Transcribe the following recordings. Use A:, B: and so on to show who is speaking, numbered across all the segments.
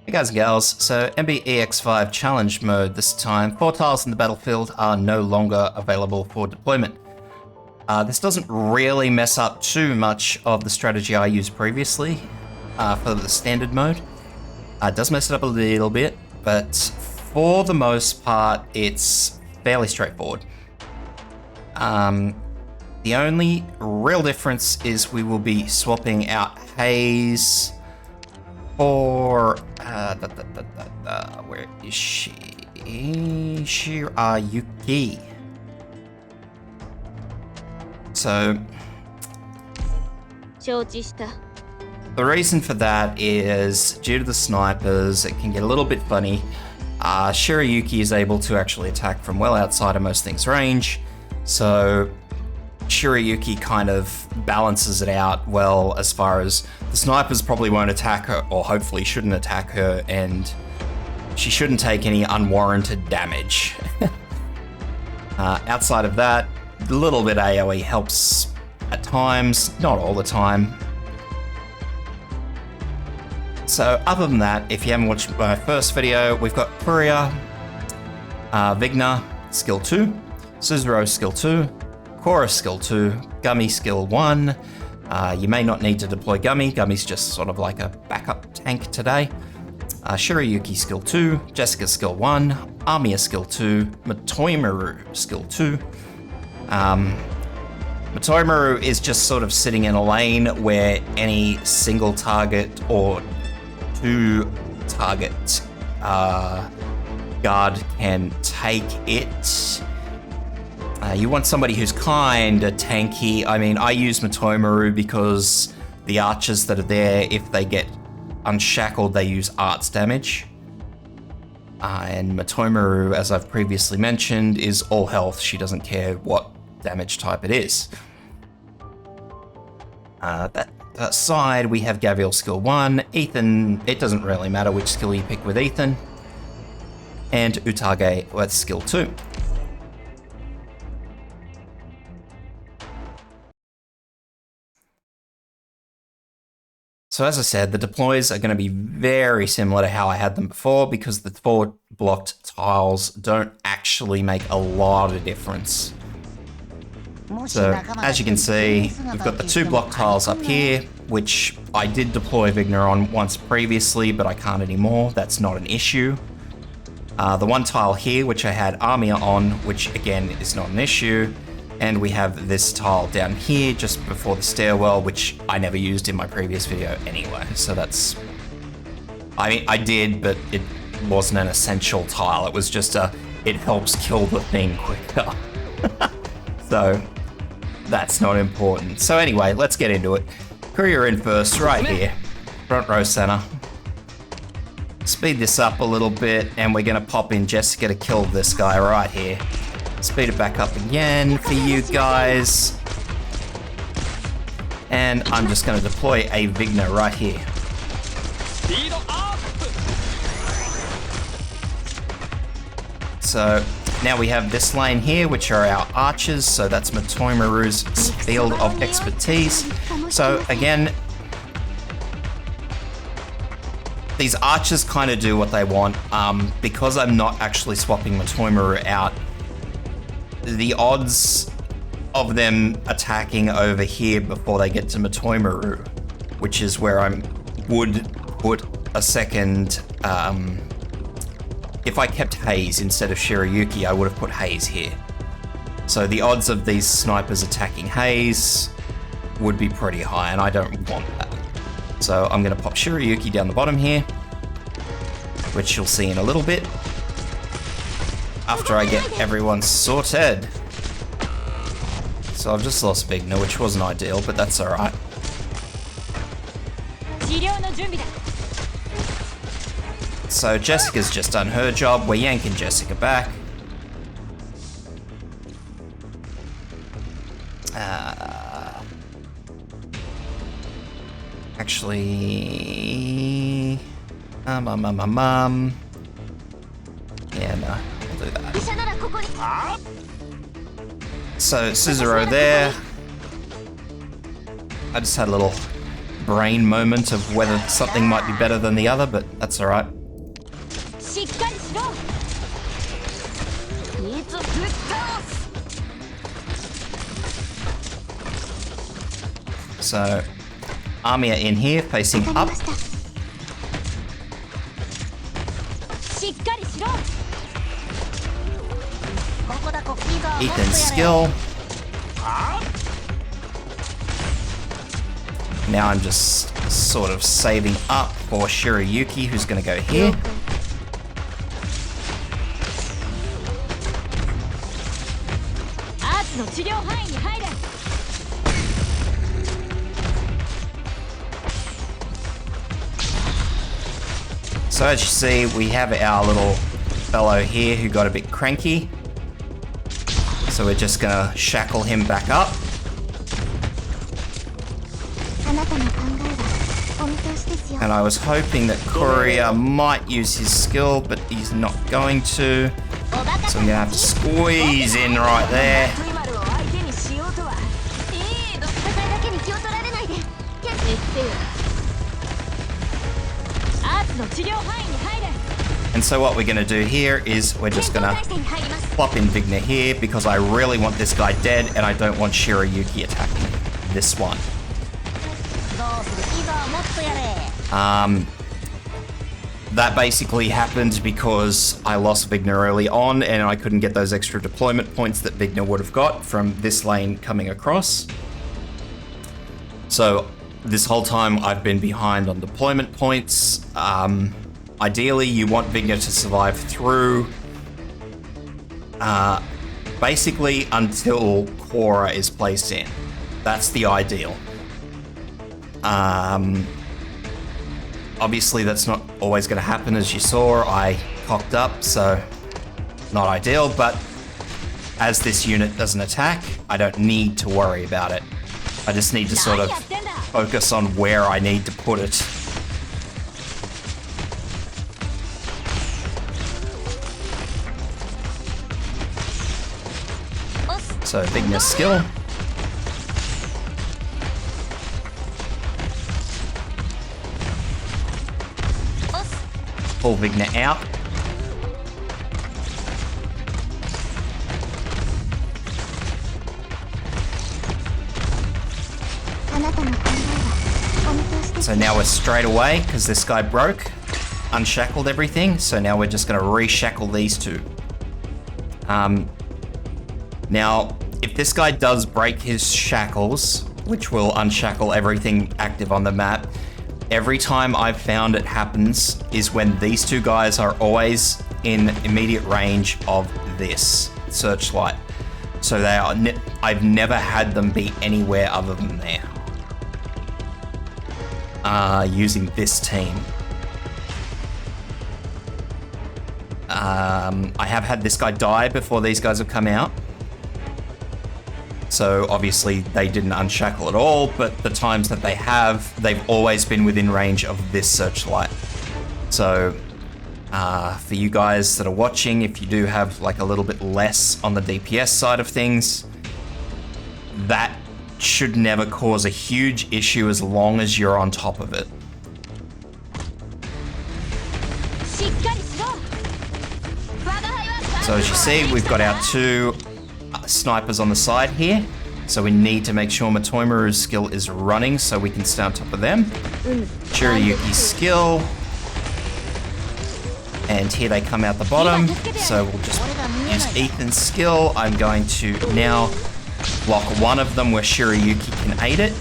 A: Hey guys and gals, so MB-EX-5 challenge mode this time. 4 tiles in the battlefield are no longer available for deployment. This doesn't really mess up too much of the strategy I used previously for the standard mode. It does mess it up a little bit, but for the most part, it's fairly straightforward. The only real difference is we will be swapping out Haze for where is she? Shirayuki. So the reason for that is due to the snipers, it can get a little bit funny. Shirayuki is able to actually attack from well outside of most things' range, so Shirayuki kind of balances it out well as far as the snipers probably won't attack her, or hopefully shouldn't attack her, and she shouldn't take any unwarranted damage. Outside of that, a little bit AoE helps at times, not all the time. So other than that, if you haven't watched my first video, we've got Courier, Vigna, skill 2, Suzuro, skill 2, Chorus, skill 2, Gummy, skill 1. You may not need to deploy Gummy. Gummy's just sort of like a backup tank today. Shirayuki, skill 2, Jessica, skill 1, Armia, skill 2, Matoimaru, skill 2. Matoimaru is just sort of sitting in a lane where any single target or 2 target guard can take it. You want somebody who's kinda tanky. I mean, I use Matoimaru because the archers that are there, if they get unshackled, they use arts damage. And Matoimaru, as I've previously mentioned, is all health. She doesn't care what damage type it is. That side, we have Gaviel, skill 1. Ethan, it doesn't really matter which skill you pick with Ethan. And Utage with skill 2. So as I said, the deploys are going to be very similar to how I had them before, because the 4 blocked tiles don't actually make a lot of difference. So as you can see, we've got the 2 block tiles up here, which I did deploy Vigna on once previously, but I can't anymore. That's not an issue. The 1 tile here, which I had Armia on, which again is not an issue. And we have this tile down here just before the stairwell, which I never used in my previous video anyway. So that's, I mean, I did, but it wasn't an essential tile. It was just it helps kill the thing quicker. So that's not important. So anyway, let's get into it. Courier in first, right here. Front row center. Speed this up a little bit, and we're gonna pop in Jessica to kill this guy right here. Speed it back up again for you guys. And I'm just going to deploy a Vigna right here. So now we have this lane here, which are our archers. So that's Matoimaru's field of expertise. So again, these archers kind of do what they want. Because I'm not actually swapping Matoimaru out, the odds of them attacking over here before they get to Matoimaru, which is where I would put a second, if I kept Haze instead of Shirayuki, I would have put Haze here. So the odds of these snipers attacking Haze would be pretty high, and I don't want that. So I'm gonna pop Shirayuki down the bottom here, which you'll see in a little bit, after I get everyone sorted. So I've just lost Vigna, which wasn't ideal, but that's alright. So Jessica's just done her job. We're yanking Jessica back. Actually, yeah, no. Do that. So Suzuro there. I just had a little brain moment of whether something might be better than the other, but that's alright. So, army are in here, facing up. Ethan's skill. Now I'm just sort of saving up for Shirayuki, who's going to go here. So as you see, we have our little fellow here who got a bit cranky. So we're just gonna shackle him back up. And I was hoping that Courier might use his skill, but he's not going to. So I'm gonna have to squeeze in right there. And so what we're going to do here is we're just going to plop in Vigna here because I really want this guy dead and I don't want Shirayuki attacking this one. That basically happened because I lost Vigna early on and I couldn't get those extra deployment points that Vigna would have got from this lane coming across. So this whole time I've been behind on deployment points. Ideally, you want Vigna to survive through basically until Quora is placed in. That's the ideal. Obviously, that's not always going to happen. As you saw, I cocked up, so not ideal. But as this unit doesn't attack, I don't need to worry about it. I just need to sort of focus on where I need to put it. So, Vigna's skill. Pull Vigna out. So now we're straight away, because this guy broke, unshackled everything, so now we're just going to reshackle these two. Now, if this guy does break his shackles, which will unshackle everything active on the map, every time I've found it happens is when these two guys are always in immediate range of this searchlight. So they are I've never had them be anywhere other than there. Using this team. I have had this guy die before these guys have come out. So obviously they didn't unshackle at all, but the times that they have, they've always been within range of this searchlight. So for you guys that are watching, if you do have like a little bit less on the DPS side of things, that should never cause a huge issue as long as you're on top of it. So as you see, we've got our two snipers on the side here. So we need to make sure Matoimaru's skill is running so we can stay on top of them. Shirayuki's skill. And here they come out the bottom. So we'll just use Ethan's skill. I'm going to now block one of them where Shirayuki can aid it.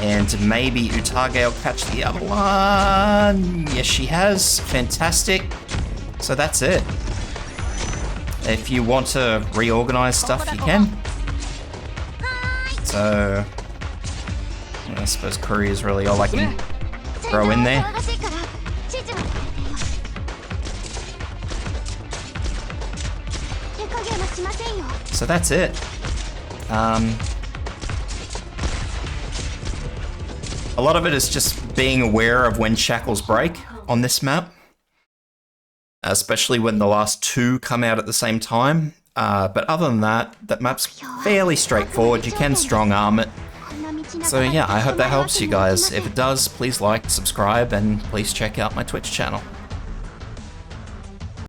A: And maybe Utage will catch the other one. Yes, she has. Fantastic. So that's it. If you want to reorganize stuff, you can. So I suppose Curry is really all I can throw in there. So that's it. A lot of it is just being aware of when shackles break on this map, especially when the last two come out at the same time. But other than that, that map's fairly straightforward. You can strong arm it. So yeah, I hope that helps you guys. If it does, please like, subscribe, and please check out my Twitch channel.